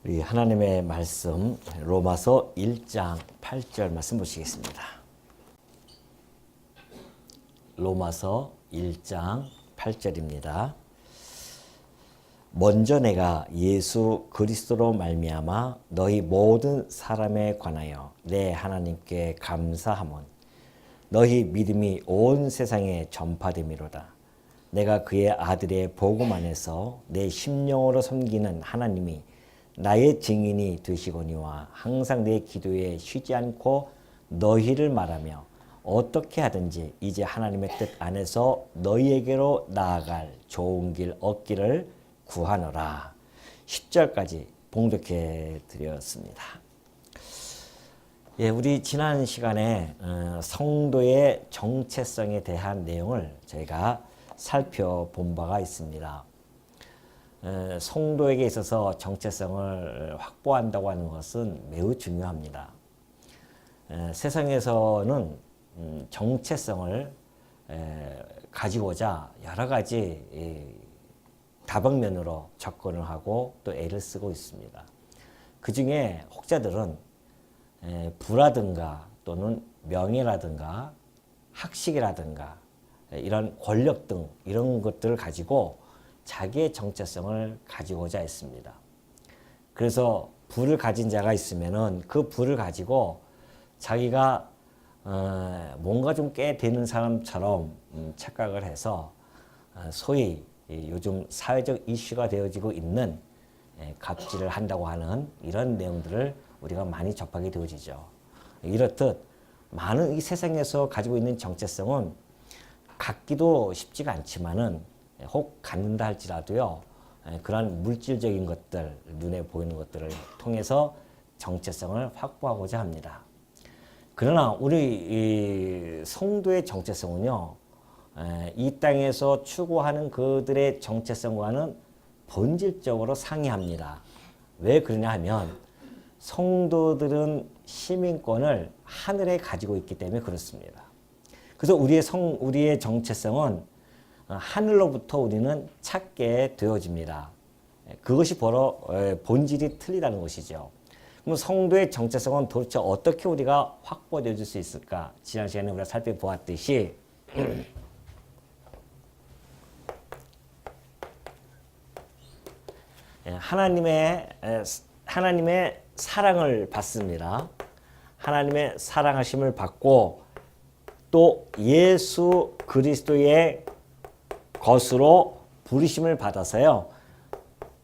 우리 하나님의 말씀 로마서 1장 8절 말씀 보시겠습니다. 로마서 1장 8절입니다. 먼저 내가 예수 그리스도로 말미암아 너희 모든 사람에 관하여 내 하나님께 감사함은 너희 믿음이 온 세상에 전파됨이로다. 내가 그의 아들의 복음 안에서 내 심령으로 섬기는 하나님이 나의 증인이 되시거니와 항상 내 기도에 쉬지 않고 너희를 말하며 어떻게 하든지 이제 하나님의 뜻 안에서 너희에게로 나아갈 좋은 길 얻기를 구하노라. 10절까지 봉독해 드렸습니다. 우리 지난 시간에 성도의 정체성에 대한 내용을 저희가 살펴본 바가 있습니다. 성도에게 있어서 정체성을 확보한다고 하는 것은 매우 중요합니다. 세상에서는 정체성을 가지고자 여러 가지 다방면으로 접근을 하고 또 애를 쓰고 있습니다. 그 중에 혹자들은 부라든가 또는 명예라든가 학식이라든가 이런 권력 등 이런 것들을 가지고 자기의 정체성을 가지고자 했습니다. 그래서 부를 가진 자가 있으면은 그 부를 가지고 자기가 뭔가 좀 꽤 되는 사람처럼 착각을 해서 소위 요즘 사회적 이슈가 되어지고 있는 갑질을 한다고 하는 이런 내용들을 우리가 많이 접하게 되어지죠. 이렇듯 많은 이 세상에서 가지고 있는 정체성은 갖기도 쉽지가 않지만은 혹 갖는다 할지라도요, 그러한 물질적인 것들, 눈에 보이는 것들을 통해서 정체성을 확보하고자 합니다. 그러나 우리 성도의 정체성은요, 이 땅에서 추구하는 그들의 정체성과는 본질적으로 상이합니다. 왜 그러냐 하면 성도들은 시민권을 하늘에 가지고 있기 때문에 그렇습니다. 그래서 우리의 정체성은 하늘로부터 우리는 찾게 되어집니다. 그것이 바로 본질이 틀리다는 것이죠. 그럼 성도의 정체성은 도대체 어떻게 우리가 확보되어질 수 있을까? 지난 시간에 우리가 살펴보았듯이 하나님의 사랑을 받습니다. 하나님의 사랑하심을 받고 또 예수 그리스도의 것으로 부르심을 받아서요,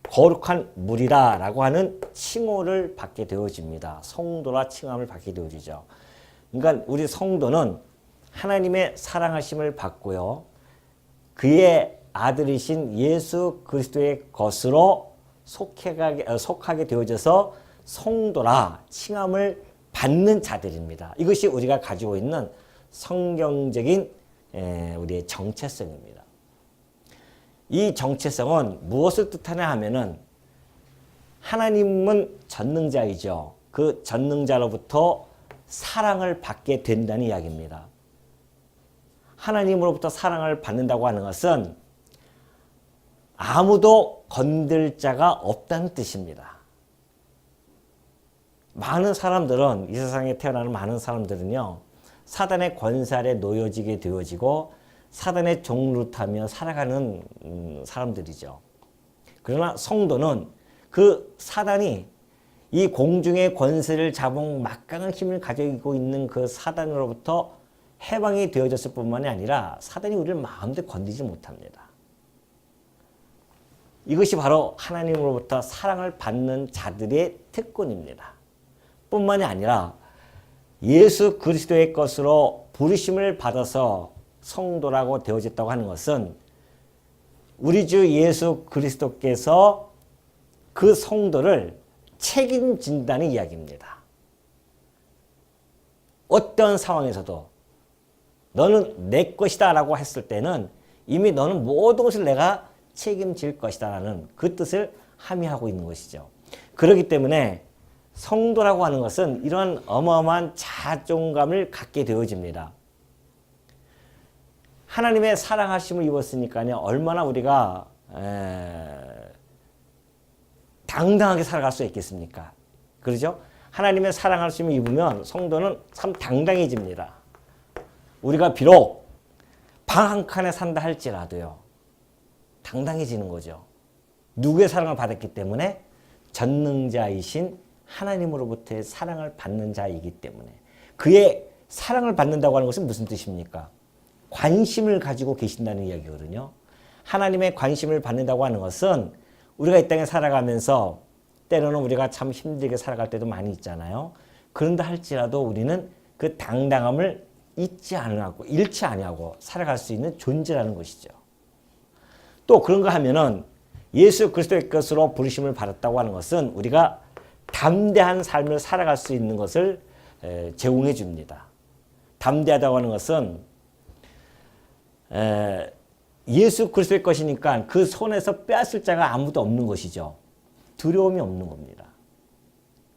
거룩한 무리라 라고 하는 칭호를 받게 되어집니다. 성도라 칭함을 받게 되어지죠. 그러니까 우리 성도는 하나님의 사랑하심을 받고요, 그의 아들이신 예수 그리스도의 것으로 속하게 되어져서 성도라 칭함을 받는 자들입니다. 이것이 우리가 가지고 있는 성경적인 우리의 정체성입니다. 이 정체성은 무엇을 뜻하냐 하면은 하나님은 전능자이죠. 그 전능자로부터 사랑을 받게 된다는 이야기입니다. 하나님으로부터 사랑을 받는다고 하는 것은 아무도 건들 자가 없다는 뜻입니다. 많은 사람들은, 이 세상에 태어나는 많은 사람들은요, 사단의 권세 아래 놓여지게 되어지고 사단의 종노릇하며 살아가는 사람들이죠. 그러나 성도는 그 사단이 이 공중의 권세를 잡은 막강한 힘을 가지고 있는 그 사단으로부터 해방이 되어졌을 뿐만이 아니라 사단이 우리를 마음대로 건드리지 못합니다. 이것이 바로 하나님으로부터 사랑을 받는 자들의 특권입니다. 뿐만이 아니라 예수 그리스도의 것으로 부르심을 받아서 성도라고 되어졌다고 하는 것은 우리 주 예수 그리스도께서 그 성도를 책임진다는 이야기입니다. 어떤 상황에서도 너는 내 것이다 라고 했을 때는 이미 너는 모든 것을 내가 책임질 것이다 라는 그 뜻을 함의하고 있는 것이죠. 그렇기 때문에 성도라고 하는 것은 이런 어마어마한 자존감을 갖게 되어집니다. 하나님의 사랑하심을 입었으니까요, 얼마나 우리가 당당하게 살아갈 수 있겠습니까? 그러죠? 하나님의 사랑하심을 입으면 성도는 참 당당해집니다. 우리가 비록 방 한 칸에 산다 할지라도요, 당당해지는 거죠. 누구의 사랑을 받았기 때문에? 전능자이신 하나님으로부터의 사랑을 받는 자이기 때문에. 그의 사랑을 받는다고 하는 것은 무슨 뜻입니까? 관심을 가지고 계신다는 이야기거든요. 하나님의 관심을 받는다고 하는 것은 우리가 이 땅에 살아가면서 때로는 우리가 참 힘들게 살아갈 때도 많이 있잖아요. 그런다 할지라도 우리는 그 당당함을 잃지 아니하고 살아갈 수 있는 존재라는 것이죠. 또 그런가 하면은 예수 그리스도의 것으로 부르심을 받았다고 하는 것은 우리가 담대한 삶을 살아갈 수 있는 것을 제공해 줍니다. 담대하다고 하는 것은 예수 그리스도의 것이니까 그 손에서 빼앗을 자가 아무도 없는 것이죠. 두려움이 없는 겁니다.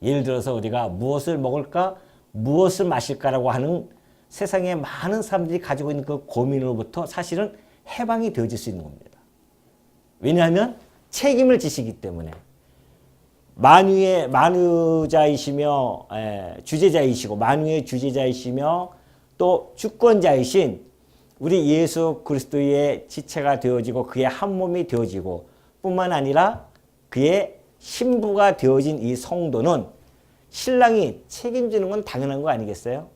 예를 들어서 우리가 무엇을 먹을까, 무엇을 마실까라고 하는 세상에 많은 사람들이 가지고 있는 그 고민으로부터 사실은 해방이 되어질 수 있는 겁니다. 왜냐하면 책임을 지시기 때문에 만유자이시며 주제자이시고 만유의 주제자이시며 또 주권자이신 우리 예수 그리스도의 지체가 되어지고 그의 한 몸이 되어지고 뿐만 아니라 그의 신부가 되어진 이 성도는 신랑이 책임지는 건 당연한 거 아니겠어요?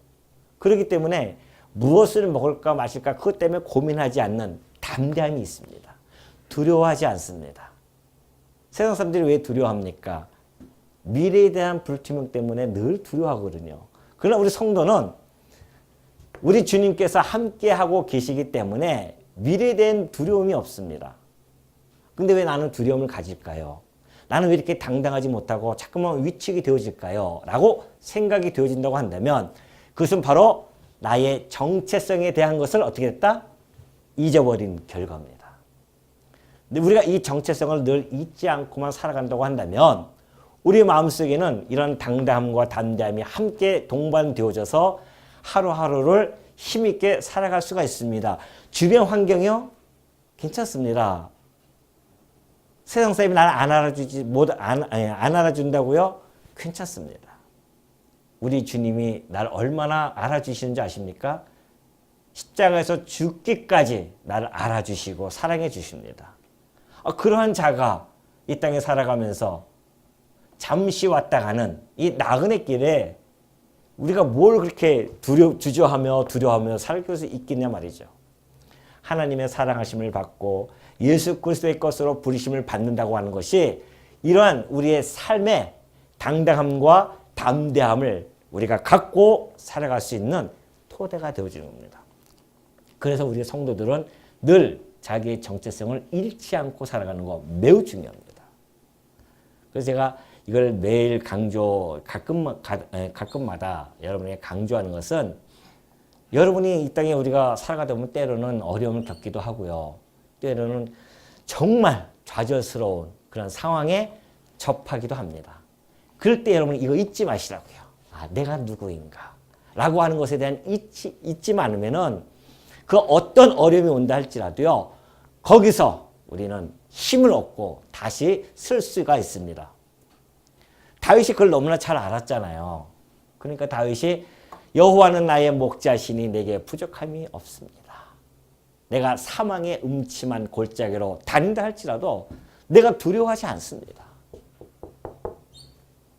그렇기 때문에 무엇을 먹을까 마실까 그것 때문에 고민하지 않는 담대함이 있습니다. 두려워하지 않습니다. 세상 사람들이 왜 두려워합니까? 미래에 대한 불투명 때문에 늘 두려워하거든요. 그러나 우리 성도는 우리 주님께서 함께하고 계시기 때문에 미래에 대한 두려움이 없습니다. 근데 왜 나는 두려움을 가질까요? 나는 왜 이렇게 당당하지 못하고 자꾸만 위축이 되어질까요? 라고 생각이 되어진다고 한다면 그것은 바로 나의 정체성에 대한 것을 어떻게 했다? 잊어버린 결과입니다. 근데 우리가 이 정체성을 늘 잊지 않고만 살아간다고 한다면 우리 마음속에는 이런 당당함과 담대함이 함께 동반되어져서 하루하루를 힘있게 살아갈 수가 있습니다. 주변 환경이요? 괜찮습니다. 세상 사람이 나를 안 알아준다고요? 괜찮습니다. 우리 주님이 나를 얼마나 알아주시는지 아십니까? 십자가에서 죽기까지 나를 알아주시고 사랑해 주십니다. 그러한 자가 이 땅에 살아가면서 잠시 왔다 가는 이 나그네 길에 우리가 뭘 그렇게 두려워하며 살길 수 있겠냐 말이죠. 하나님의 사랑하심을 받고 예수 그리스도의 것으로 부르심을 받는다고 하는 것이 이러한 우리의 삶의 당당함과 담대함을 우리가 갖고 살아갈 수 있는 토대가 되어지는 겁니다. 그래서 우리 성도들은 늘 자기의 정체성을 잃지 않고 살아가는 거 매우 중요합니다. 그래서 제가 이걸 매일 가끔마다 여러분에게 강조하는 것은 여러분이 이 땅에 우리가 살아가다 보면 때로는 어려움을 겪기도 하고요. 때로는 정말 좌절스러운 그런 상황에 접하기도 합니다. 그럴 때 여러분 이거 잊지 마시라고요. 내가 누구인가? 라고 하는 것에 대한 잊지 않으면은 그 어떤 어려움이 온다 할지라도요. 거기서 우리는 힘을 얻고 다시 쓸 수가 있습니다. 다윗이 그걸 너무나 잘 알았잖아요. 그러니까 다윗이 여호와는 나의 목자시니 내게 부족함이 없습니다. 내가 사망의 음침한 골짜기로 다닌다 할지라도 내가 두려워하지 않습니다.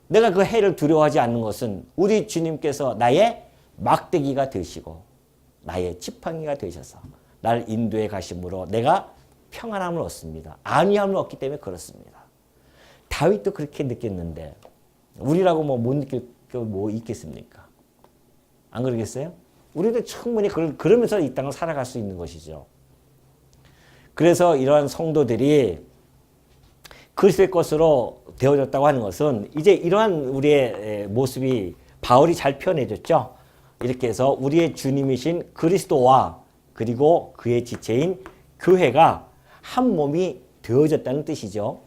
내가 그 해를 두려워하지 않는 것은 우리 주님께서 나의 막대기가 되시고 나의 지팡이가 되셔서 나를 인도해 가심으로 내가 평안함을 얻습니다. 안위함을 얻기 때문에 그렇습니다. 다윗도 그렇게 느꼈는데 우리라고 못 느낄 게 뭐 있겠습니까? 안 그러겠어요? 우리도 충분히 그러면서 이 땅을 살아갈 수 있는 것이죠. 그래서 이러한 성도들이 그리스도의 것으로 되어졌다고 하는 것은 이제 이러한 우리의 모습이 바울이 잘 표현해줬죠. 이렇게 해서 우리의 주님이신 그리스도와 그리고 그의 지체인 교회가 한 몸이 되어졌다는 뜻이죠.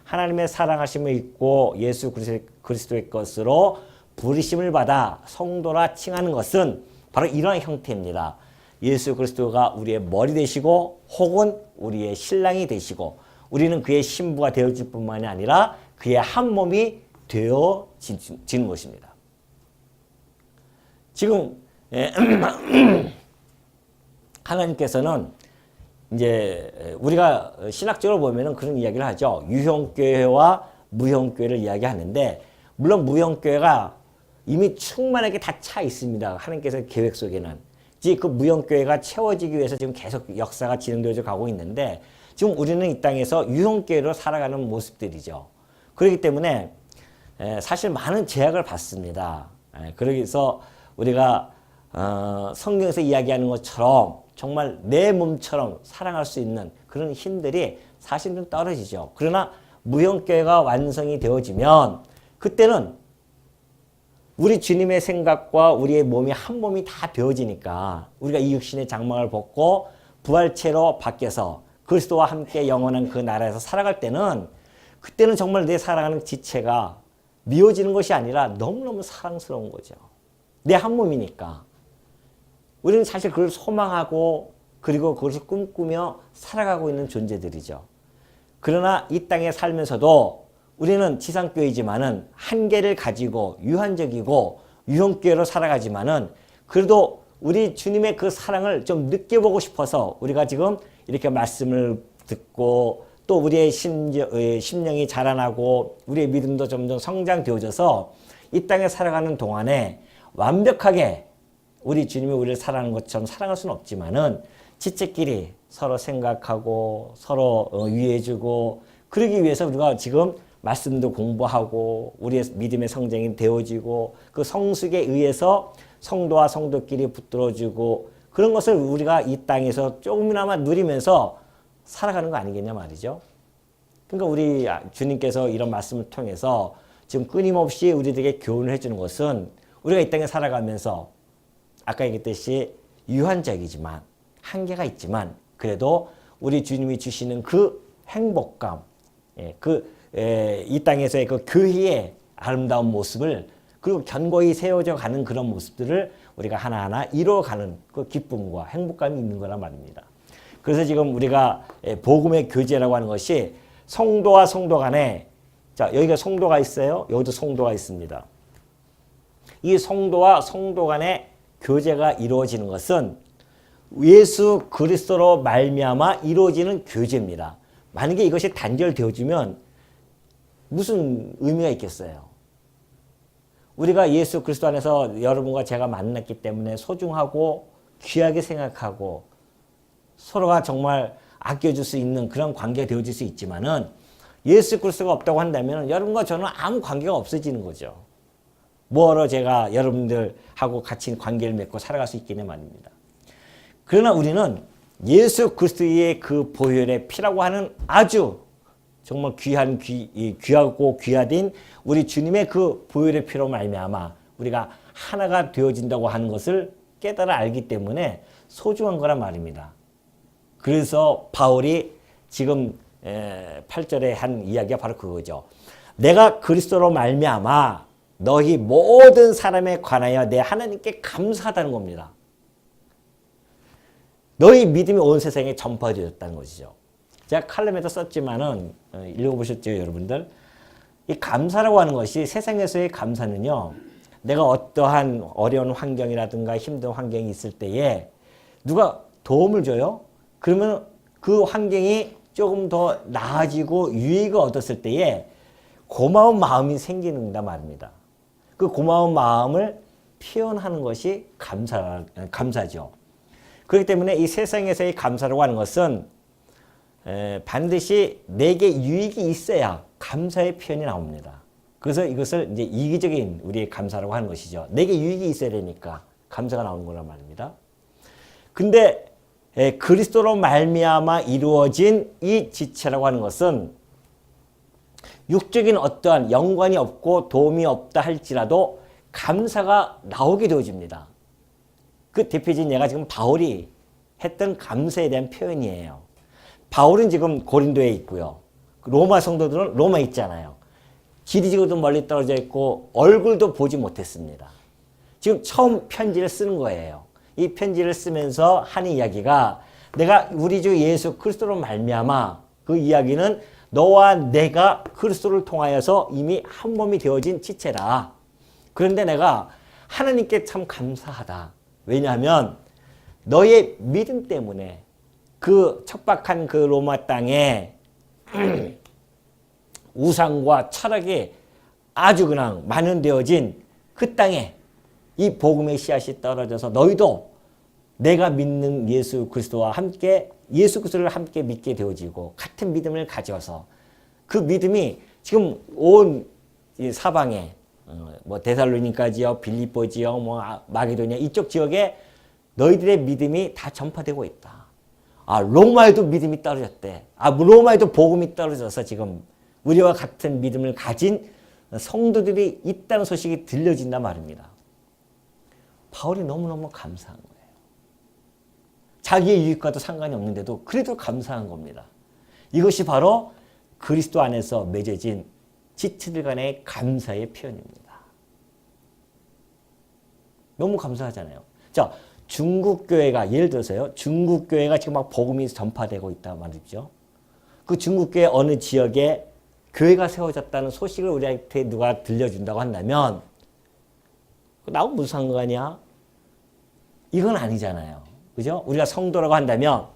하나님의 사랑하심을 입고 예수 그리스도의 것으로 부르심을 받아 성도라 칭하는 것은 바로 이러한 형태입니다. 예수 그리스도가 우리의 머리 되시고 혹은 우리의 신랑이 되시고 우리는 그의 신부가 되어질 뿐만이 아니라 그의 한 몸이 되어지는 것입니다. 지금 하나님께서는 이제 우리가 신학적으로 보면은 그런 이야기를 하죠. 유형교회와 무형교회를 이야기하는데, 물론 무형교회가 이미 충만하게 다 차 있습니다. 하나님께서 계획 속에는. 그 무형교회가 채워지기 위해서 지금 계속 역사가 진행되어 가고 있는데, 지금 우리는 이 땅에서 유형교회로 살아가는 모습들이죠. 그렇기 때문에 사실 많은 제약을 받습니다. 그래서 우리가 성경에서 이야기하는 것처럼 정말 내 몸처럼 사랑할 수 있는 그런 힘들이 사실은 떨어지죠. 그러나 무형교회가 완성이 되어지면 그때는 우리 주님의 생각과 우리의 몸이 한 몸이 다 되어지니까 우리가 이 육신의 장막을 벗고 부활체로 바뀌어서 그리스도와 함께 영원한 그 나라에서 살아갈 때는, 그때는 정말 내 사랑하는 지체가 미워지는 것이 아니라 너무너무 사랑스러운 거죠. 내 한 몸이니까. 우리는 사실 그걸 소망하고 그리고 그것을 꿈꾸며 살아가고 있는 존재들이죠. 그러나 이 땅에 살면서도 우리는 지상교회이지만은 한계를 가지고 유한적이고 유형교회로 살아가지만은 그래도 우리 주님의 그 사랑을 좀 느껴보고 싶어서 우리가 지금 이렇게 말씀을 듣고 또 우리의 심령이 자라나고 우리의 믿음도 점점 성장되어져서 이 땅에 살아가는 동안에 완벽하게 우리 주님이 우리를 사랑하는 것처럼 사랑할 수는 없지만은 지체끼리 서로 생각하고 서로 위해주고 그러기 위해서 우리가 지금 말씀도 공부하고 우리의 믿음의 성장이 되어지고 그 성숙에 의해서 성도와 성도끼리 붙들어주고 그런 것을 우리가 이 땅에서 조금이나마 누리면서 살아가는 거 아니겠냐 말이죠. 그러니까 우리 주님께서 이런 말씀을 통해서 지금 끊임없이 우리들에게 교훈을 해주는 것은 우리가 이 땅에 살아가면서 아까 얘기했듯이 유한적이지만 한계가 있지만 그래도 우리 주님이 주시는 그 행복감, 이 땅에서의 그 교회의 아름다운 모습을 그리고 견고히 세워져 가는 그런 모습들을 우리가 하나하나 이루어가는 그 기쁨과 행복감이 있는 거란 말입니다. 그래서 지금 우리가 복음의 교제라고 하는 것이 성도와 성도 간에, 자, 여기가 성도가 있어요. 여기도 성도가 있습니다. 이 성도와 성도 간의 교제가 이루어지는 것은 예수 그리스도로 말미암아 이루어지는 교제입니다. 만약에 이것이 단절되어지면 무슨 의미가 있겠어요? 우리가 예수 그리스도 안에서 여러분과 제가 만났기 때문에 소중하고 귀하게 생각하고 서로가 정말 아껴줄 수 있는 그런 관계가 되어질 수 있지만은 예수 그리스도가 없다고 한다면 여러분과 저는 아무 관계가 없어지는 거죠. 뭐하러 제가 여러분들하고 같이 관계를 맺고 살아갈 수 있겠냐 말입니다. 그러나 우리는 예수 그리스도의 그 보혈의 피라고 하는 아주 정말 귀하고 귀하딘 우리 주님의 그 보혈의 피로 말미암아 우리가 하나가 되어진다고 하는 것을 깨달아 알기 때문에 소중한 거란 말입니다. 그래서 바울이 지금 8절에 한 이야기가 바로 그거죠. 내가 그리스도로 말미암아 너희 모든 사람에 관하여 내 하나님께 감사하다는 겁니다. 너희 믿음이 온 세상에 전파되었다는 것이죠. 제가 칼럼에도 썼지만은 읽어보셨죠, 여러분들? 이 감사라고 하는 것이 세상에서의 감사는요, 내가 어떠한 어려운 환경이라든가 힘든 환경이 있을 때에 누가 도움을 줘요? 그러면 그 환경이 조금 더 나아지고 유익을 얻었을 때에 고마운 마음이 생기는다 말입니다. 그 고마운 마음을 표현하는 것이 감사죠. 그렇기 때문에 이 세상에서의 감사라고 하는 것은 반드시 내게 유익이 있어야 감사의 표현이 나옵니다. 그래서 이것을 이제 이기적인 우리의 감사라고 하는 것이죠. 내게 유익이 있어야 되니까 감사가 나오는 거란 말입니다. 근데 그리스도로 말미암아 이루어진 이 지체라고 하는 것은 육적인 어떠한 연관이 없고 도움이 없다 할지라도 감사가 나오게 되어집니다. 그 대표적인 예가 지금 바울이 했던 감사에 대한 표현이에요. 바울은 지금 고린도에 있고요. 로마 성도들은 로마에 있잖아요. 지리적으로도 멀리 떨어져 있고 얼굴도 보지 못했습니다. 지금 처음 편지를 쓰는 거예요. 이 편지를 쓰면서 하는 이야기가 내가 우리 주 예수 그리스도로 말미암아 그 이야기는 너와 내가 그리스도를 통하여서 이미 한 몸이 되어진 지체라. 그런데 내가 하나님께 참 감사하다. 왜냐하면 너의 믿음 때문에 그 척박한 그 로마 땅에 우상과 철학이 아주 그냥 만연되어진 그 땅에 이 복음의 씨앗이 떨어져서 너희도 내가 믿는 예수 그리스도와 함께 예수 그리스도를 함께 믿게 되어지고 같은 믿음을 가져서 그 믿음이 지금 온 사방에 뭐 데살로니가 지역, 빌립보 지역, 뭐 마게도냐 이쪽 지역에 너희들의 믿음이 다 전파되고 있다. 아, 로마에도 믿음이 떨어졌대. 아, 로마에도 복음이 떨어져서 지금 우리와 같은 믿음을 가진 성도들이 있다는 소식이 들려진단 말입니다. 바울이 너무너무 감사한 거예요. 자기의 유익과도 상관이 없는데도 그래도 감사한 겁니다. 이것이 바로 그리스도 안에서 맺어진 지체들 간의 감사의 표현입니다. 너무 감사하잖아요. 자, 중국 교회가 예를 들어서요. 중국 교회가 지금 막 복음이 전파되고 있다 말이죠. 그 중국 교회 어느 지역에 교회가 세워졌다는 소식을 우리한테 누가 들려준다고 한다면 나하고 무슨 상관이야? 이건 아니잖아요. 그죠? 우리가 성도라고 한다면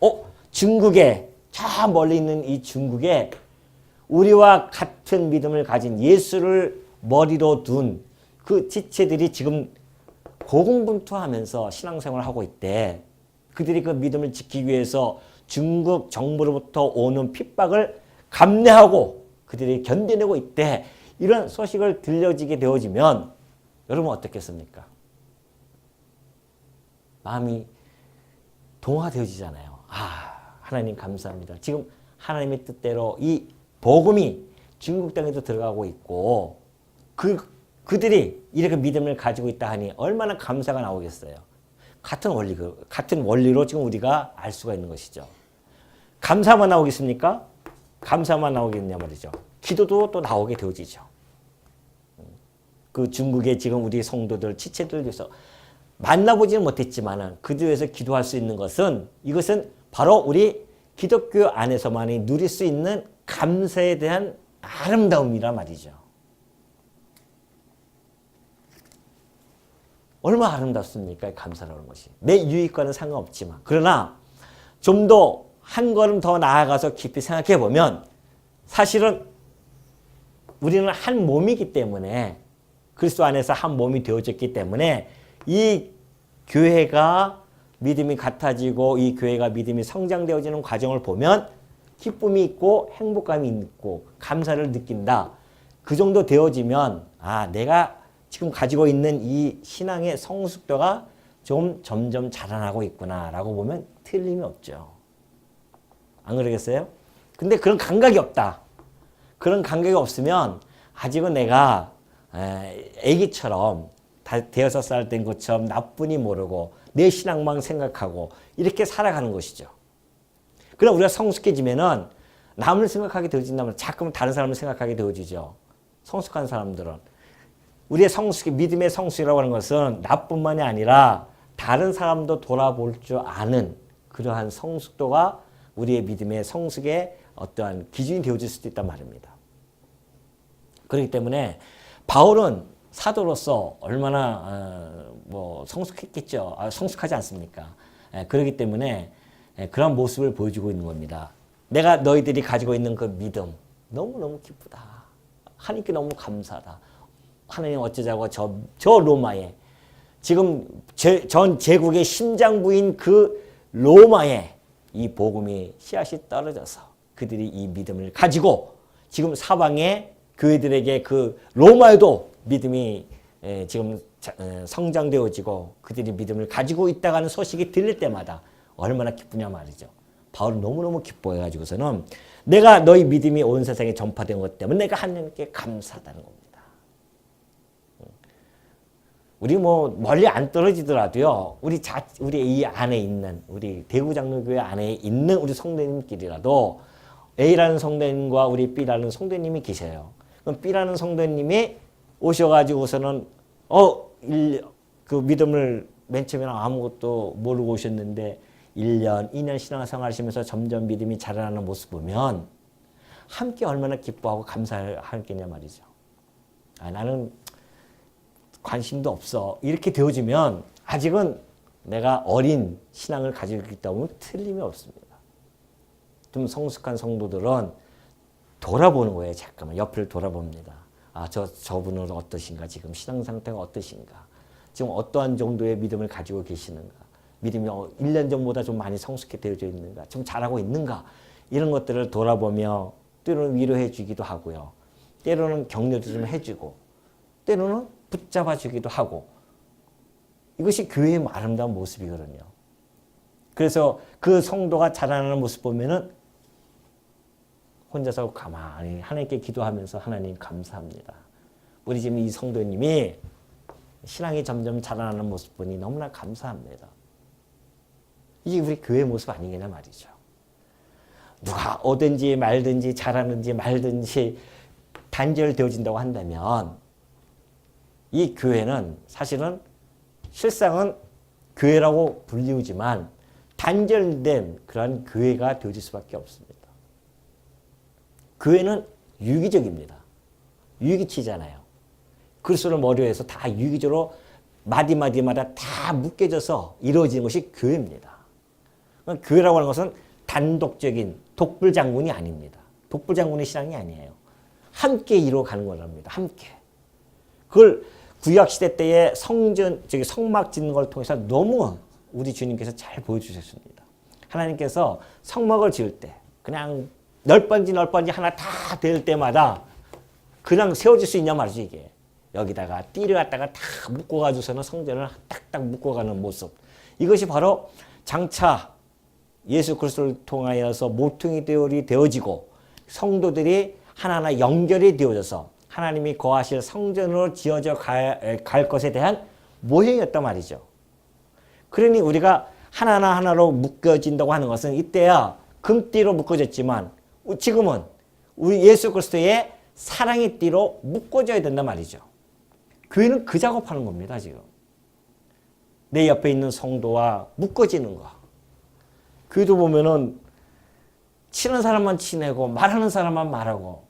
중국에 저 멀리 있는 이 중국에 우리와 같은 믿음을 가진 예수를 머리로 둔 그 지체들이 지금 고군분투하면서 신앙생활을 하고 있대. 그들이 그 믿음을 지키기 위해서 중국 정부로부터 오는 핍박을 감내하고 그들이 견뎌내고 있대. 이런 소식을 들려지게 되어지면 여러분 어떻겠습니까? 마음이 동화되어지잖아요. 아, 하나님 감사합니다. 지금 하나님의 뜻대로 이 복음이 중국 땅에도 들어가고 있고 그들이 이렇게 믿음을 가지고 있다 하니 얼마나 감사가 나오겠어요. 같은 원리로 지금 우리가 알 수가 있는 것이죠. 감사만 나오겠습니까? 감사만 나오겠냐 말이죠. 기도도 또 나오게 되어지죠. 그 중국의 지금 우리 성도들, 지체들 위해서 만나보지는 못했지만 그들 위해서 기도할 수 있는 것은 이것은 바로 우리 기독교 안에서만이 누릴 수 있는 감사에 대한 아름다움이란 말이죠. 얼마나 아름답습니까? 감사라는 것이. 내 유익과는 상관없지만. 그러나 좀 더 한 걸음 더 나아가서 깊이 생각해 보면 사실은 우리는 한 몸이기 때문에 그리스도 안에서 한 몸이 되어졌기 때문에 이 교회가 믿음이 같아지고 이 교회가 믿음이 성장되어지는 과정을 보면 기쁨이 있고 행복감이 있고 감사를 느낀다. 그 정도 되어지면 아, 내가 지금 가지고 있는 이 신앙의 성숙도가 좀 점점 자라나고 있구나라고 보면 틀림이 없죠. 안 그러겠어요? 근데 그런 감각이 없다. 그런 감각이 없으면 아직은 내가 애기처럼 대여섯 살 된 것처럼 나뿐이 모르고 내 신앙만 생각하고 이렇게 살아가는 것이죠. 그럼 우리가 성숙해지면은 남을 생각하게 되어진다면 자꾸만 다른 사람을 생각하게 되어지죠. 성숙한 사람들은. 우리의 믿음의 성숙이라고 하는 것은 나뿐만이 아니라 다른 사람도 돌아볼 줄 아는 그러한 성숙도가 우리의 믿음의 성숙의 어떠한 기준이 되어질 수도 있단 말입니다. 그렇기 때문에 바울은 사도로서 얼마나 성숙했겠죠. 성숙하지 않습니까? 그렇기 때문에 그런 모습을 보여주고 있는 겁니다. 내가 너희들이 가지고 있는 그 믿음 너무너무 기쁘다. 하나님께 너무 감사하다. 하나님 어쩌자고 저 로마에 지금 전 제국의 심장부인 그 로마에 이 복음이 씨앗이 떨어져서 그들이 이 믿음을 가지고 지금 사방의 교회들에게 그 로마에도 믿음이 지금 성장되어지고 그들이 믿음을 가지고 있다고 하는 소식이 들릴 때마다 얼마나 기쁘냐 말이죠. 바울은 너무너무 기뻐해가지고서는 내가 너희 믿음이 온 세상에 전파된 것 때문에 내가 하나님께 감사하다는 겁니다. 우리 멀리 안 떨어지더라도요. 우리 이 안에 있는 우리 대구장로교회 안에 있는 우리 성도님끼리라도 A라는 성도님과 우리 B라는 성도님이 계셔요. 그럼 B라는 성도님이 오셔가지고서는 그 믿음을 맨 처음에는 아무것도 모르고 오셨는데 1년, 2년 신앙생활 하시면서 점점 믿음이 자라나는 모습 보면 함께 얼마나 기뻐하고 감사하겠냐 말이죠. 나는 관심도 없어. 이렇게 되어지면 아직은 내가 어린 신앙을 가지고 있기 때문에 틀림이 없습니다. 좀 성숙한 성도들은 돌아보는 거예요. 잠깐만 옆을 돌아봅니다. 저분은 어떠신가? 지금 신앙 상태가 어떠신가? 지금 어떠한 정도의 믿음을 가지고 계시는가? 믿음이 1년 전보다 좀 많이 성숙해져 있는가? 좀 잘하고 있는가? 이런 것들을 돌아보며 때로는 위로해 주기도 하고요. 때로는 격려도 좀 해주고 때로는 붙잡아 주기도 하고 이것이 교회의 아름다운 모습이거든요. 그래서 그 성도가 자라나는 모습 보면은 혼자서 가만히 하나님께 기도하면서 하나님 감사합니다. 우리 지금 이 성도님이 신앙이 점점 자라나는 모습 보니 너무나 감사합니다. 이게 우리 교회의 모습 아니겠냐 말이죠. 누가 오든지 말든지 잘하는지 말든지 단절되어진다고 한다면 이 교회는 사실은 실상은 교회라고 불리우지만 단절된 그런 교회가 되어질 수밖에 없습니다. 교회는 유기적입니다. 유기치잖아요. 그리스도를 머리로 해서 다 유기적으로 마디마디마다 다 묶여져서 이루어지는 것이 교회입니다. 교회라고 하는 것은 단독적인 독불장군이 아닙니다. 독불장군의 신앙이 아니에요. 함께 이루어가는 거랍니다. 함께. 그걸 구약시대 때의 성막 짓는 걸 통해서 너무 우리 주님께서 잘 보여주셨습니다. 하나님께서 성막을 지을 때 그냥 널빤지 하나 다 될 때마다 그냥 세워질 수 있냐 말이지 이게. 여기다가 띠를 갖다가 다 묶어가지고서는 성전을 딱딱 묶어가는 모습. 이것이 바로 장차 예수 그리스도를 통하여서 모퉁이 돌이 되어지고 성도들이 하나하나 연결이 되어져서 하나님이 거하실 성전으로 지어져 갈 것에 대한 모형이었단 말이죠. 그러니 우리가 하나로 묶어진다고 하는 것은 이때야 금띠로 묶어졌지만 지금은 우리 예수 그리스도의 사랑의 띠로 묶어져야 된단 말이죠. 교회는 그 작업하는 겁니다. 지금 내 옆에 있는 성도와 묶어지는 거. 교회도 보면은 치는 사람만 치내고 말하는 사람만 말하고.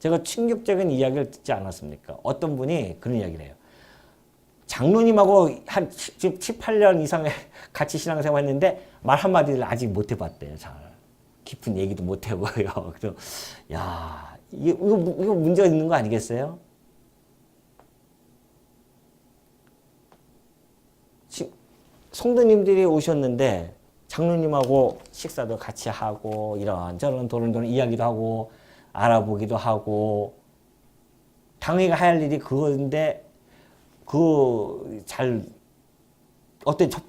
제가 충격적인 이야기를 듣지 않았습니까? 어떤 분이 그런 이야기를 해요. 장로님하고 한 7, 8년 이상 같이 신앙생활 했는데 말 한마디를 아직 못 해봤대요. 잘 깊은 얘기도 못 해고요. 그래서 야 이거 문제가 있는 거 아니겠어요? 성도님들이 오셨는데 장로님하고 식사도 같이 하고 이런저런 도런도런 이야기도 하고 알아보기도 하고 당연히 할 일이 그건데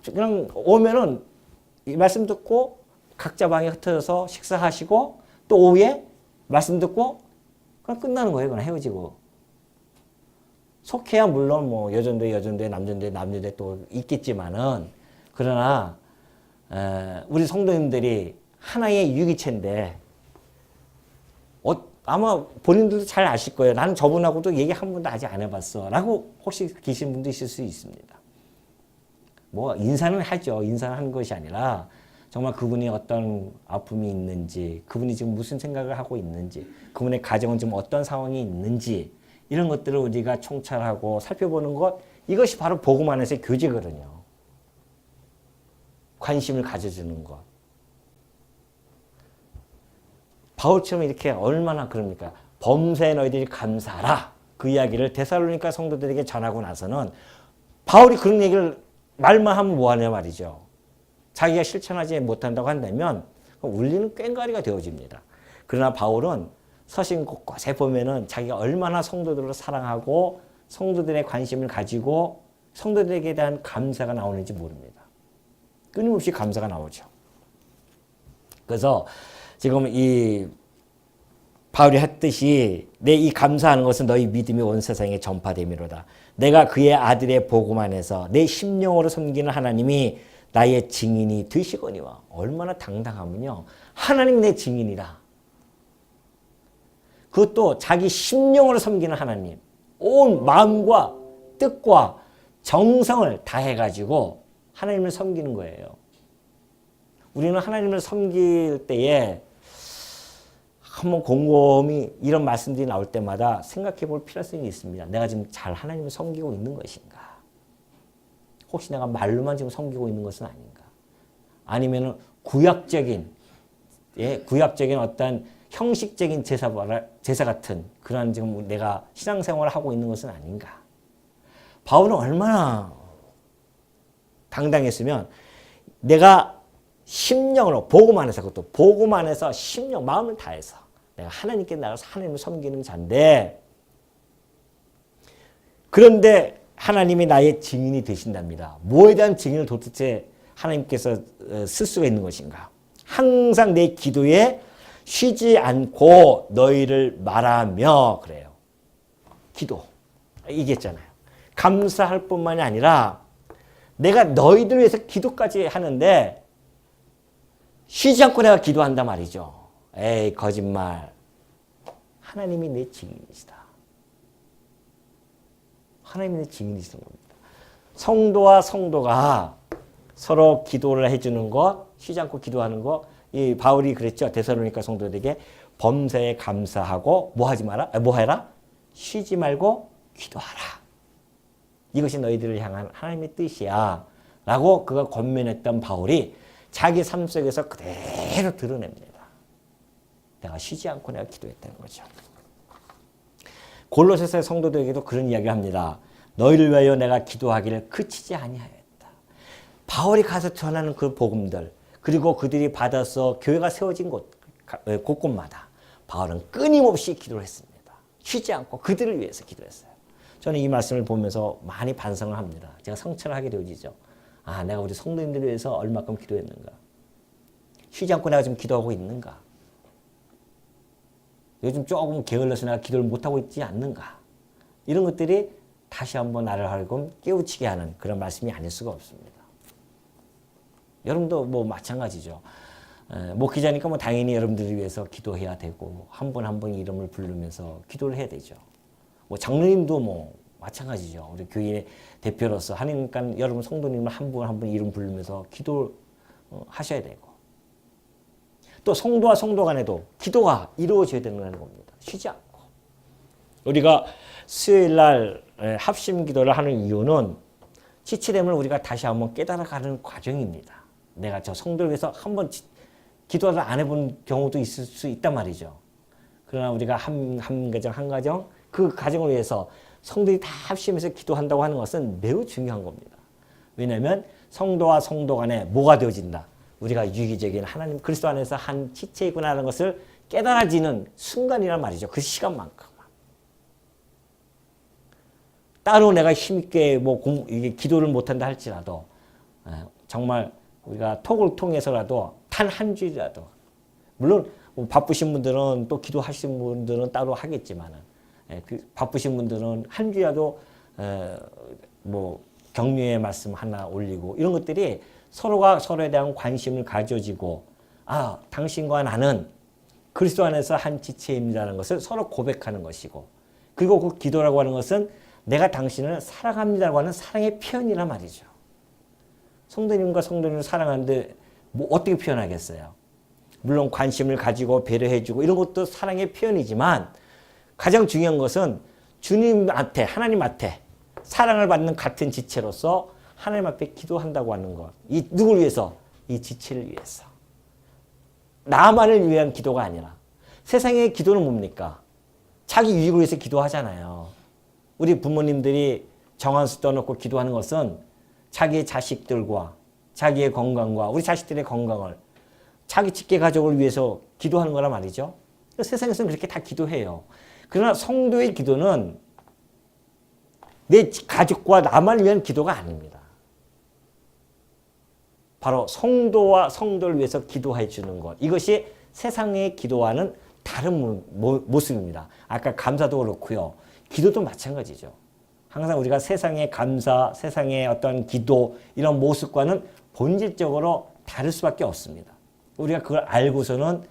그냥 오면은 이 말씀 듣고 각자 방에 흩어져서 식사하시고 또 오후에 말씀 듣고 그냥 끝나는 거예요. 그냥 헤어지고. 속해야 물론 뭐 여전대 남전대 또 있겠지만은 그러나 우리 성도님들이 하나의 유기체인데 아마 본인들도 잘 아실 거예요. 나는 저분하고도 얘기 한 번도 아직 안 해봤어 라고 혹시 계신 분도 있을 수 있습니다. 뭐 인사는 하죠. 인사는 하는 것이 아니라 정말 그분이 어떤 아픔이 있는지, 그분이 지금 무슨 생각을 하고 있는지, 그분의 가정은 지금 어떤 상황이 있는지 이런 것들을 우리가 총찰하고 살펴보는 것, 이것이 바로 복음 안에서의 교제거든요. 관심을 가져주는 것. 바울처럼 이렇게 얼마나 그럽니까? 범사에 너희들이 감사하라. 그 이야기를 데살로니가 성도들에게 전하고 나서는 바울이 그런 얘기를 말만 하면 뭐하냐 말이죠. 자기가 실천하지 못한다고 한다면 울리는 꽹과리가 되어집니다. 그러나 바울은 서신 곳곳에 보면은 자기가 얼마나 성도들을 사랑하고 성도들의 관심을 가지고 성도들에게 대한 감사가 나오는지 모릅니다. 끊임없이 감사가 나오죠. 그래서 지금 이 바울이 했듯이 내 이 감사하는 것은 너희 믿음이 온 세상에 전파됨이로다. 내가 그의 아들의 복음 안에서 내 심령으로 섬기는 하나님이 나의 증인이 되시거니와. 얼마나 당당하면요. 하나님이 내 증인이라. 그것도 자기 심령으로 섬기는 하나님. 온 마음과 뜻과 정성을 다해가지고 하나님을 섬기는 거예요. 우리는 하나님을 섬길 때에 한번 곰곰이 이런 말씀들이 나올 때마다 생각해 볼 필요성이 있습니다. 내가 지금 잘 하나님을 섬기고 있는 것인가? 혹시 내가 말로만 지금 섬기고 있는 것은 아닌가? 아니면은 구약적인 어떤 형식적인 제사 같은 그런 지금 내가 신앙생활을 하고 있는 것은 아닌가? 바울은 얼마나 당당했으면 내가 심령으로 복음 안에서, 그것도 복음 안에서 심령 마음을 다해서 내가 하나님께 나가서 하나님을 섬기는 자인데, 그런데 하나님이 나의 증인이 되신답니다. 뭐에 대한 증인을 도대체 하나님께서 쓸 수가 있는 것인가? 항상 내 기도에 쉬지 않고 너희를 말하며, 그래요. 기도. 얘기했잖아요. 감사할 뿐만이 아니라 내가 너희들 위해서 기도까지 하는데 쉬지 않고 내가 기도한단 말이죠. 에이, 거짓말. 하나님이 내 증인이시다. 하나님이 내 증인이시는 겁니다. 성도와 성도가 서로 기도를 해주는 것, 쉬지 않고 기도하는 것, 이 바울이 그랬죠. 데살로니가 성도들에게 범사에 감사하고 뭐 하지 마라? 뭐 해라? 쉬지 말고 기도하라. 이것이 너희들을 향한 하나님의 뜻이야. 라고 그가 권면했던 바울이 자기 삶 속에서 그대로 드러냅니다. 내가 쉬지 않고 내가 기도했다는 거죠. 골로새서의 성도들에게도 그런 이야기를 합니다. 너희를 위하여 내가 기도하기를 그치지 아니하였다. 바울이 가서 전하는 그 복음들, 그리고 그들이 받아서 교회가 세워진 곳곳마다 바울은 끊임없이 기도를 했습니다. 쉬지 않고 그들을 위해서 기도했어요. 저는 이 말씀을 보면서 많이 반성을 합니다. 제가 성찰을 하게 되어지죠. 아, 내가 우리 성도님들을 위해서 얼마큼 기도했는가? 쉬지 않고 내가 지금 기도하고 있는가? 요즘 조금 게을러서 내가 기도를 못하고 있지 않는가? 이런 것들이 다시 한번 나를 하여금 깨우치게 하는 그런 말씀이 아닐 수가 없습니다. 여러분도 뭐 마찬가지죠. 목회자니까 뭐 당연히 여러분들을 위해서 기도해야 되고 한 분 한 분 이름을 부르면서 기도를 해야 되죠. 뭐 장로님도 뭐 마찬가지죠. 우리 교회 대표로서 하니까 여러분 성도님을 한 분 한 분 이름 부르면서 기도하셔야 되고, 또 성도와 성도 간에도 기도가 이루어져야 되는 겁니다. 쉬지 않고. 우리가 수요일 날 합심 기도를 하는 이유는 지체됨을 우리가 다시 한번 깨달아가는 과정입니다. 내가 저 성도를 위해서 한번 기도를 안 해본 경우도 있을 수 있단 말이죠. 그러나 우리가 한 가정 그 가정을 위해서 성도들이 다 합심해서 기도한다고 하는 것은 매우 중요한 겁니다. 왜냐하면 성도와 성도 간에 뭐가 되어진다? 우리가 유기적인 하나님 그리스도 안에서 한 지체이구나 하는 것을 깨달아지는 순간이란 말이죠. 그 시간만큼. 따로 내가 힘있게 이게 기도를 못한다 할지라도 정말 우리가 톡을 통해서라도 단 한 주라도, 물론 바쁘신 분들은 또 기도하시는 분들은 따로 하겠지만은 바쁘신 분들은 한 주라도 격려의 말씀 하나 올리고 이런 것들이 서로가 서로에 대한 관심을 가져지고, 아, 당신과 나는 그리스도 안에서 한 지체입니다라는 것을 서로 고백하는 것이고, 그리고 그 기도라고 하는 것은 내가 당신을 사랑합니다라고 하는 사랑의 표현이란 말이죠. 성도님과 성도님을 사랑하는데 뭐 어떻게 표현하겠어요? 물론 관심을 가지고 배려해주고 이런 것도 사랑의 표현이지만 가장 중요한 것은 주님한테, 하나님한테 사랑을 받는 같은 지체로서 하나님 앞에 기도한다고 하는 것. 이 누구를 위해서? 이 지체를 위해서. 나만을 위한 기도가 아니라, 세상의 기도는 뭡니까? 자기 유익을 위해서 기도하잖아요. 우리 부모님들이 정한수 떠놓고 기도하는 것은 자기의 자식들과 자기의 건강과 우리 자식들의 건강을, 자기 직계 가족을 위해서 기도하는 거란 말이죠. 세상에서는 그렇게 다 기도해요. 그러나 성도의 기도는 내 가족과 나만 위한 기도가 아닙니다. 바로 성도와 성도를 위해서 기도해 주는 것. 이것이 세상의 기도와는 다른 모습입니다. 아까 감사도 그렇고요. 기도도 마찬가지죠. 항상 우리가 세상의 감사, 세상의 어떤 기도 이런 모습과는 본질적으로 다를 수밖에 없습니다. 우리가 그걸 알고서는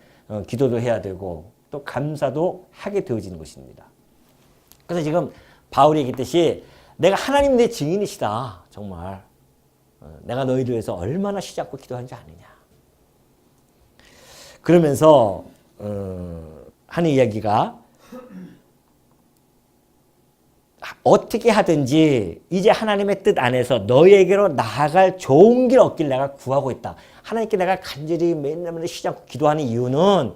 기도도 해야 되고 또 감사도 하게 되어지는 것입니다. 그래서 지금 바울이 얘기했듯이 내가 하나님 내 증인이시다. 정말 내가 너희를 위해서 얼마나 쉬지 않고 기도하는지 아느냐. 그러면서 하는 이야기가 어떻게 하든지 이제 하나님의 뜻 안에서 너희에게로 나아갈 좋은 길 얻길 내가 구하고 있다. 하나님께 내가 간절히 맨날 쉬지 않고 기도하는 이유는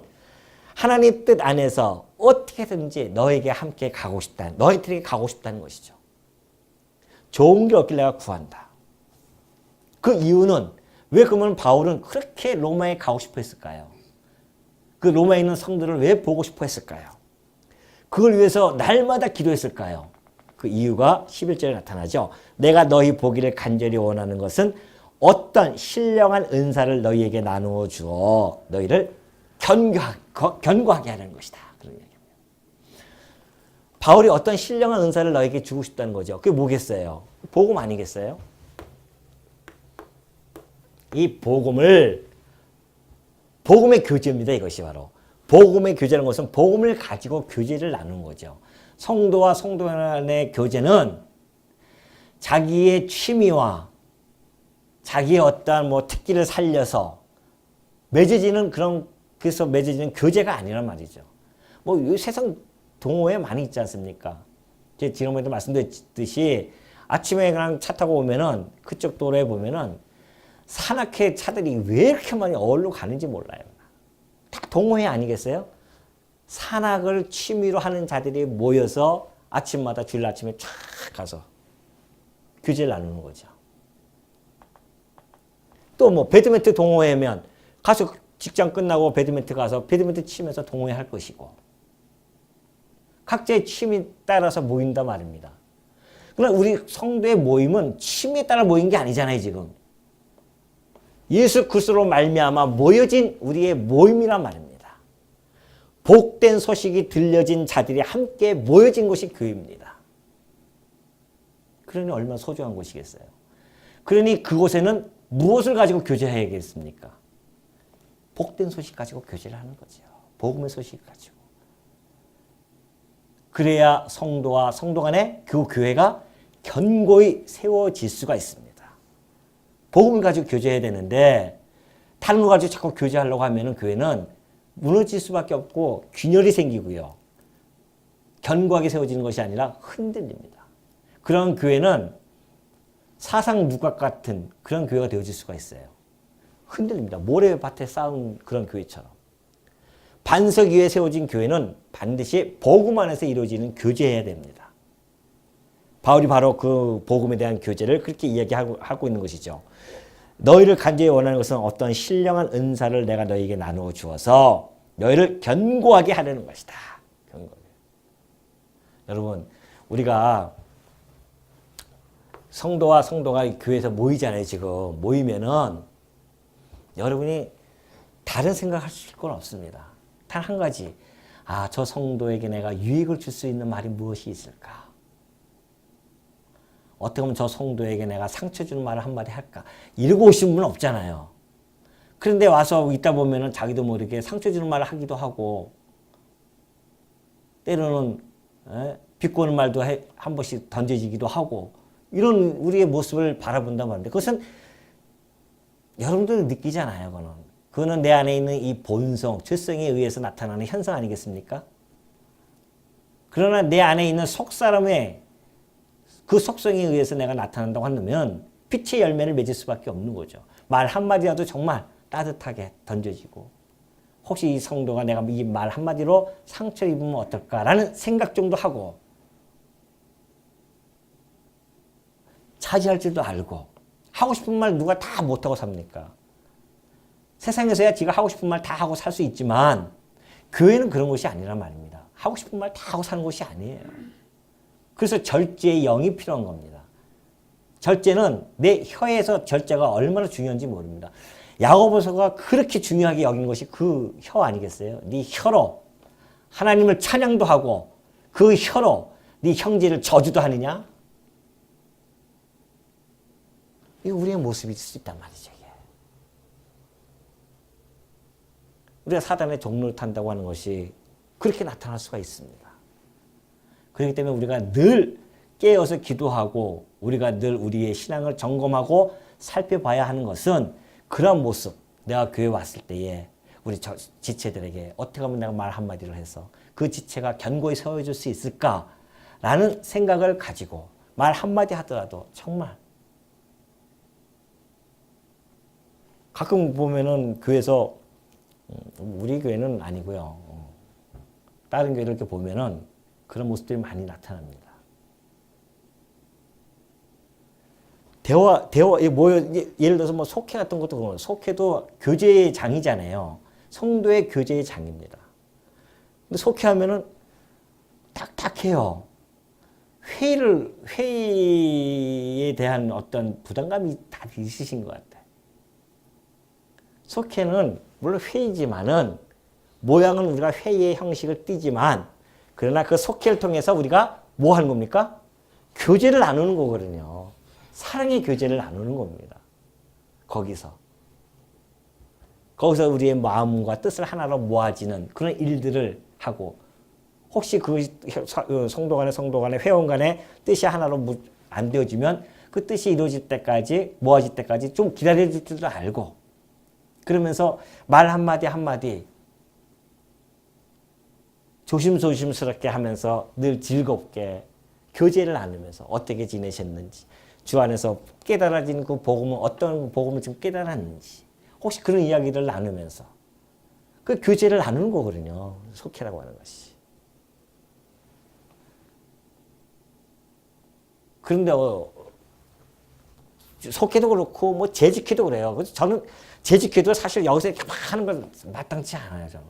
하나님 뜻 안에서 어떻게든지 너에게 함께 가고 싶다. 너희들에게 가고 싶다는 것이죠. 좋은 길 얻길 내가 구한다. 그 이유는 왜 그러면 바울은 그렇게 로마에 가고 싶어 했을까요? 그 로마에 있는 성들을 왜 보고 싶어 했을까요? 그걸 위해서 날마다 기도했을까요? 그 이유가 11절에 나타나죠. 내가 너희 보기를 간절히 원하는 것은 어떤 신령한 은사를 너희에게 나누어 주어 너희를 견고하게 하는 것이다. 그런 얘기입니다. 바울이 어떤 신령한 은사를 너에게 주고 싶다는 거죠. 그게 뭐겠어요? 복음 아니겠어요? 이 복음의 교제입니다. 이것이 바로. 복음의 교제라는 것은 복음을 가지고 교제를 나누는 거죠. 성도와 성도 간의 교제는 자기의 취미와 자기의 어떠한 특기를 살려서 그래서 맺어지는 교제가 아니란 말이죠. 세상 동호회 많이 있지 않습니까? 제가 지난번에도 말씀드렸듯이 아침에 그냥 차 타고 오면은 그쪽 도로에 보면은 산악회 차들이 왜 이렇게 많이 어디로 가는지 몰라요. 다 동호회 아니겠어요? 산악을 취미로 하는 자들이 모여서 아침마다 주일 아침에 쫙 가서 교제를 나누는 거죠. 또 배드민턴 동호회면 가서 직장 끝나고 배드민턴 가서 배드민턴 치면서 동호회 할 것이고 각자의 취미 따라서 모인단 말입니다. 그러나 우리 성도의 모임은 취미에 따라 모인 게 아니잖아요, 지금. 예수 그리스도로 말미암아 모여진 우리의 모임이란 말입니다. 복된 소식이 들려진 자들이 함께 모여진 곳이 교회입니다. 그러니 얼마나 소중한 곳이겠어요. 그러니 그곳에는 무엇을 가지고 교제해야겠습니까? 복된 소식 가지고 교제를 하는 거죠. 복음의 소식 가지고. 그래야 성도와 성도 간에 그 교회가 견고히 세워질 수가 있습니다. 복음을 가지고 교제해야 되는데 다른 거 가지고 자꾸 교제하려고 하면 교회는 무너질 수밖에 없고 균열이 생기고요. 견고하게 세워지는 것이 아니라 흔들립니다. 그런 교회는 사상 누각 같은 그런 교회가 되어질 수가 있어요. 흔들립니다. 모래밭에 쌓은 그런 교회처럼. 반석 위에 세워진 교회는 반드시 복음 안에서 이루어지는 교제해야 됩니다. 바울이 바로 그 복음에 대한 교제를 그렇게 이야기하고 있는 것이죠. 너희를 간절히 원하는 것은 어떤 신령한 은사를 내가 너희에게 나누어 주어서 너희를 견고하게 하려는 것이다. 견고하게. 여러분, 우리가 성도와 성도가 교회에서 모이잖아요. 지금 모이면은 여러분이 다른 생각하실 건 없습니다. 단 한 가지, 저 성도에게 내가 유익을 줄 수 있는 말이 무엇이 있을까? 어떻게 하면 저 성도에게 내가 상처 주는 말을 한마디 할까? 이러고 오신 분은 없잖아요. 그런데 와서 있다 보면은 자기도 모르게 상처 주는 말을 하기도 하고, 때로는 비꼬는 말도 한 번씩 던져지기도 하고, 이런 우리의 모습을 바라본단 말인데, 그것은 여러분들도 느끼잖아요. 그거는 내 안에 있는 이 본성, 죄성에 의해서 나타나는 현상 아니겠습니까? 그러나 내 안에 있는 속사람의 그 속성에 의해서 내가 나타난다고 한다면 빛의 열매를 맺을 수밖에 없는 거죠. 말 한마디라도 정말 따뜻하게 던져지고 혹시 이 성도가 내가 이 말 한마디로 상처 입으면 어떨까라는 생각 정도 하고 차지할 줄도 알고 하고 싶은 말 누가 다 못하고 삽니까? 세상에서야 지가 하고 싶은 말 다 하고 살 수 있지만 교회는 그런 곳이 아니란 말입니다. 하고 싶은 말 다 하고 사는 곳이 아니에요. 그래서 절제의 영이 필요한 겁니다. 절제는 내 혀에서 절제가 얼마나 중요한지 모릅니다. 야고보서가 그렇게 중요하게 여긴 것이 그 혀 아니겠어요? 네 혀로 하나님을 찬양도 하고 그 혀로 네 형제를 저주도 하느냐? 이거 우리의 모습일 수 있단 말이죠. 이게. 우리가 사단의 종로를 탄다고 하는 것이 그렇게 나타날 수가 있습니다. 그렇기 때문에 우리가 늘 깨어서 기도하고 우리가 늘 우리의 신앙을 점검하고 살펴봐야 하는 것은 그런 모습, 내가 교회 왔을 때에 우리 지체들에게 어떻게 하면 내가 말 한마디를 해서 그 지체가 견고히 세워줄 수 있을까라는 생각을 가지고 말 한마디 하더라도 정말 가끔 보면은 교회에서 우리 교회는 아니고요. 다른 교회를 이렇게 보면은 그런 모습들이 많이 나타납니다. 예를 들어서 뭐 속회 같은 것도 그런 속회도 교제의 장이잖아요. 성도의 교제의 장입니다. 근데 속회하면은 딱딱해요. 회의에 대한 어떤 부담감이 다 있으신 것 같아요. 속회는 물론 회의지만은 모양은 우리가 회의의 형식을 띠지만 그러나 그 속회를 통해서 우리가 뭐 하는 겁니까? 교제를 나누는 거거든요. 사랑의 교제를 나누는 겁니다. 거기서 우리의 마음과 뜻을 하나로 모아지는 그런 일들을 하고 혹시 그 성도 간의 회원 간의 뜻이 하나로 안 되어지면 그 뜻이 이루어질 때까지 모아질 때까지 좀 기다려줄 줄도 알고 그러면서 말 한마디 조심스럽게 하면서 늘 즐겁게 교제를 나누면서 어떻게 지내셨는지 주 안에서 깨달아진 그 복음은 어떤 복음을 지금 깨달았는지 혹시 그런 이야기를 나누면서 그 교제를 나누는 거거든요. 속회라고 하는 것이. 그런데 속회도 그렇고 뭐 재직회도 그래요. 그래서 저는 재직회도 사실 여기서 이렇게 막 하는 건 마땅치 않아요. 저는.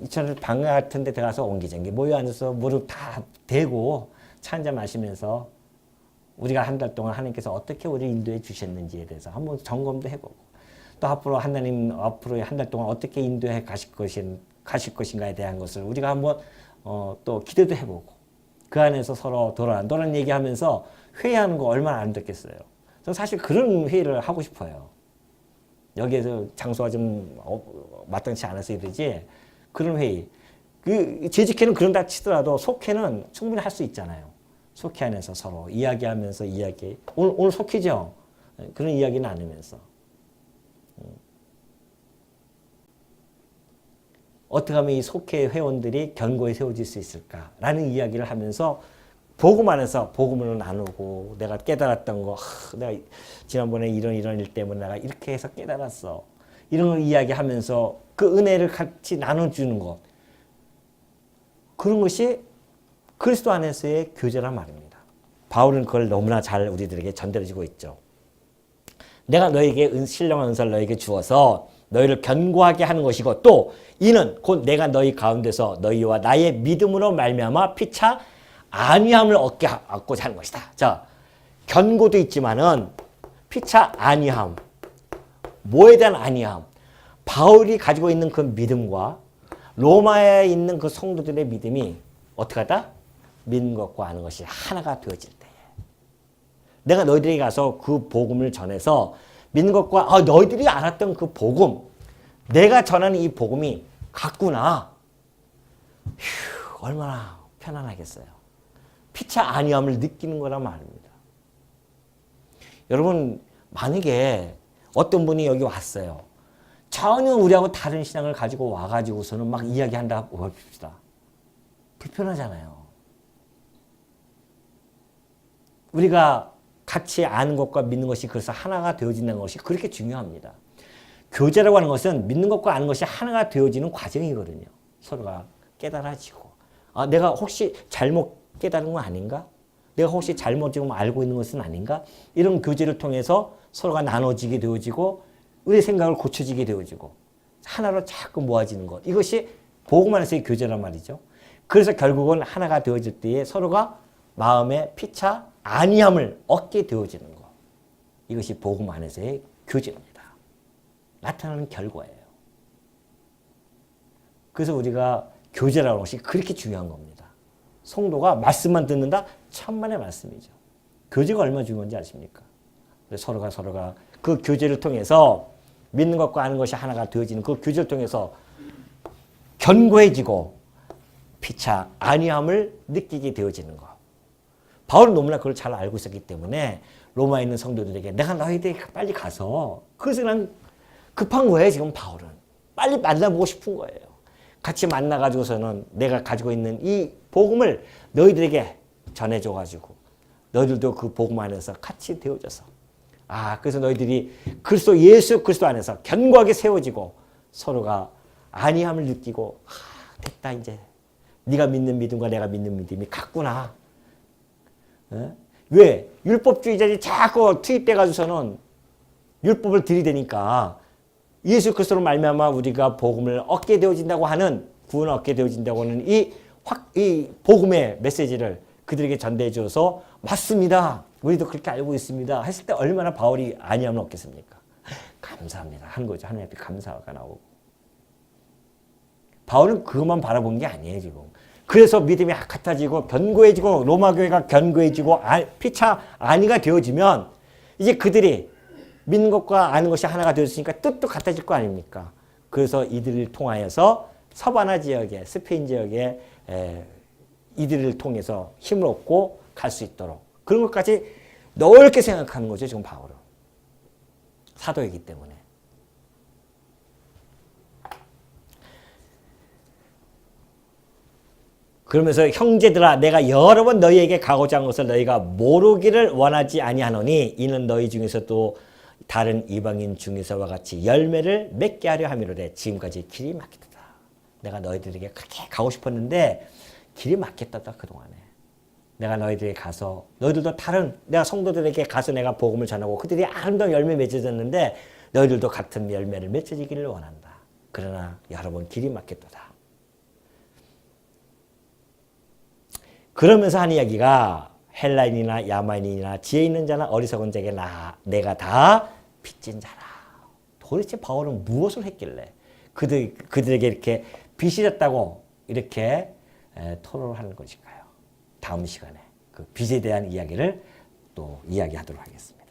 저는 방 같은 데 들어가서 옹기종기 모여 앉아서 무릎 다 대고 차 한잔 마시면서 우리가 한 달 동안 하나님께서 어떻게 우리를 인도해 주셨는지에 대해서 한번 점검도 해보고 또 앞으로 하나님 앞으로의 한 달 동안 어떻게 인도해 가실 것인가에 대한 것을 우리가 한번 또 기대도 해보고 그 안에서 서로 너랑 얘기하면서 회의하는 거 얼마나 아름답겠어요. 저는 사실 그런 회의를 하고 싶어요. 여기에서 장소가 좀 마땅치 않아서 이러지 그런 회의. 그 재직회는 그런다 치더라도 속회는 충분히 할 수 있잖아요. 속회 안에서 서로 이야기하면서 오늘 속회죠. 그런 이야기 나누면서 어떻게 하면 이 속회 회원들이 견고히 세워질 수 있을까라는 이야기를 하면서 복음 안에서 복음을 나누고 내가 깨달았던 거 내가 지난번에 이런 일 때문에 내가 이렇게 해서 깨달았어. 이런 걸 이야기하면서 그 은혜를 같이 나눠주는 것. 그런 것이 그리스도 안에서의 교제란 말입니다. 바울은 그걸 너무나 잘 우리들에게 전달해주고 있죠. 내가 너에게 신령한 은사를 너에게 주어서 너희를 견고하게 하는 것이고 또 이는 곧 내가 너희 가운데서 너희와 나의 믿음으로 말미암아 피차 안위함을 얻고자 하는 것이다. 자, 견고도 있지만은 피차 안위함. 뭐에 대한 안위함? 바울이 가지고 있는 그 믿음과 로마에 있는 그 성도들의 믿음이 어떻게 하다? 믿는 것과 아는 것이 하나가 되어질 때에 내가 너희들에게 가서 그 복음을 전해서 믿는 것과 너희들이 알았던 그 복음 내가 전하는 이 복음이 같구나. 휴, 얼마나 편안하겠어요. 피차 안위함을 느끼는 거란 말입니다. 여러분 만약에 어떤 분이 여기 왔어요. 전혀 우리하고 다른 신앙을 가지고 와가지고서는 막 이야기한다 봅시다. 불편하잖아요. 우리가 같이 아는 것과 믿는 것이 그래서 하나가 되어진다는 것이 그렇게 중요합니다. 교제라고 하는 것은 믿는 것과 아는 것이 하나가 되어지는 과정이거든요. 서로가 깨달아지고 내가 혹시 잘못 깨달은 건 아닌가? 내가 혹시 잘못 지금 알고 있는 것은 아닌가? 이런 교제를 통해서 서로가 나눠지게 되어지고 우리의 생각을 고쳐지게 되어지고 하나로 자꾸 모아지는 것. 이것이 복음 안에서의 교제란 말이죠. 그래서 결국은 하나가 되어질 때에 서로가 마음의 피차 안위함을 얻게 되어지는 것. 이것이 복음 안에서의 교제입니다. 나타나는 결과예요. 그래서 우리가 교제라는 것이 그렇게 중요한 겁니다. 성도가 말씀만 듣는다? 천만의 말씀이죠. 교제가 얼마나 중요한지 아십니까? 서로가 그 교제를 통해서 믿는 것과 아는 것이 하나가 되어지는 그 교제를 통해서 견고해지고 피차 안위함을 느끼게 되어지는 것. 바울은 너무나 그걸 잘 알고 있었기 때문에 로마에 있는 성도들에게 내가 너희들에게 빨리 가서 그래서 그냥 급한 거예요 지금 바울은. 빨리 만나보고 싶은 거예요. 같이 만나가지고서는 내가 가지고 있는 이 복음을 너희들에게 전해줘가지고 너희들도 그 복음 안에서 같이 되어져서 그래서 너희들이 예수 그리스도 안에서 견고하게 세워지고 서로가 안위함을 느끼고 됐다 이제 네가 믿는 믿음과 내가 믿는 믿음이 같구나. 왜? 율법주의자들이 자꾸 투입돼가지고서는 율법을 들이대니까 예수 그리스도로 말미암아 우리가 복음을 얻게 되어진다고 하는 구원을 얻게 되어진다고 하는 이 복음의 메시지를 그들에게 전대해 줘서 맞습니다. 우리도 그렇게 알고 있습니다. 했을 때 얼마나 바울이 아니하면 없겠습니까? 감사합니다. 하는 거죠. 하나님 앞에 감사가 나오고. 바울은 그것만 바라본 게 아니에요, 지금. 그래서 믿음이 같아지고 견고해지고 로마 교회가 견고해지고 피차 안위가 되어지면 이제 그들이 믿는 것과 아는 것이 하나가 되었으니까 뜻도 같아질 거 아닙니까? 그래서 이들을 통하여서 서바나 지역에 스페인 지역에 이들을 통해서 힘을 얻고 갈 수 있도록 그런 것까지 넓게 생각하는 거죠. 지금 바울은. 사도이기 때문에. 그러면서 형제들아 내가 여러 번 너희에게 가고자 한 것을 너희가 모르기를 원하지 아니하노니 이는 너희 중에서도 다른 이방인 중에서와 같이 열매를 맺게 하려 함이로되 지금까지 길이 막히다. 내가 너희들에게 그렇게 가고 싶었는데 길이 막혔다 그동안에. 내가 너희들에게 가서 너희들도 다른 내가 성도들에게 가서 내가 복음을 전하고 그들이 아름다운 열매 맺어졌는데 너희들도 같은 열매를 맺어지기를 원한다. 그러나 여러 번 길이 막혔다. 그러면서 한 이야기가 헬라인이나 야만인이나 지혜 있는 자나 어리석은 자에게 내가 다 빚진 자라. 도대체 바울은 무엇을 했길래 그들에게 이렇게 빚이 졌다고 이렇게 토론을 하는 것일까요? 다음 시간에 그 빚에 대한 이야기를 또 이야기하도록 하겠습니다.